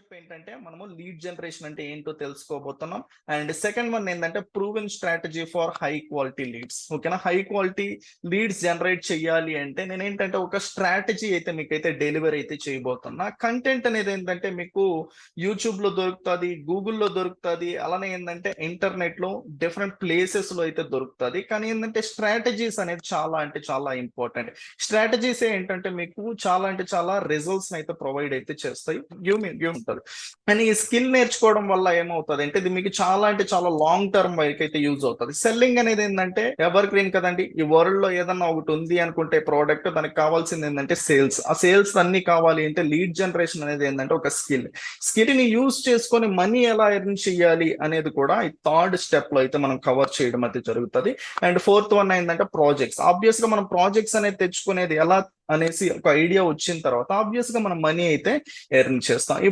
Step ఏంటంటే మనము lead generation అంటే ఏంటో తెలుసుకోబోతున్నాం. అండ్ సెకండ్ వన్ ఏంటంటే proven strategy for high quality leads. ఓకేనా, హై క్వాలిటీ లీడ్స్ జనరేట్ చేయాలి అంటే నేను ఏంటంటే ఒక స్ట్రాటజీ అయితే మీకైతే డెలివరీ అయితే చేయబోతున్నా. కంటెంట్ అనేది ఏంటంటే మీకు యూట్యూబ్ లో దొరుకుతుంది, గూగుల్లో దొరుకుతుంది, అలానే ఏంటంటే ఇంటర్నెట్ లో డిఫరెంట్ ప్లేసెస్ లో అయితే దొరుకుతుంది. కానీ ఏంటంటే స్ట్రాటజీస్ అనేది చాలా అంటే చాలా ఇంపార్టెంట్. స్ట్రాటజీస్ ఏంటంటే మీకు చాలా అంటే చాలా రిజల్ట్స్ అయితే ప్రొవైడ్ అయితే చేస్తాయి, ఉంటుంది. కానీ ఈ స్కిల్ నేర్చుకోవడం వల్ల ఏమవుతుంది అంటే ఇది మీకు చాలా అంటే చాలా లాంగ్ టర్మ్ వరకు అయితే యూజ్ అవుతుంది. సెల్లింగ్ అనేది ఏంటంటే ఎవర్ గ్రీన్ కదండి. ఈ వరల్డ్ లో ఏదన్నా ఒకటి ఉంది అనుకుంటే ప్రోడక్ట్, దానికి కావాల్సింది ఏంటంటే సేల్స్. ఆ సేల్స్ అన్ని కావాలి అంటే లీడ్ జనరేషన్ అనేది ఏంటంటే ఒక స్కిల్ ని యూజ్ చేసుకొని మనీ ఎలా ఎర్న్ చేయాలి అనేది కూడా ఈ థర్డ్ స్టెప్ లో అయితే మనం కవర్ చేయడం అయితే జరుగుతుంది. అండ్ ఫోర్త్ వన్ ఏంటంటే ప్రాజెక్ట్స్. ఆబ్వియస్ గా మనం ప్రాజెక్ట్స్ అనేది తెచ్చుకునేది ఎలా అనేసి ఒక ఐడియా వచ్చిన తర్వాత ఆబ్వియస్ గా మనం మనీ అయితే ఎర్న్ చేస్తాం. ఈ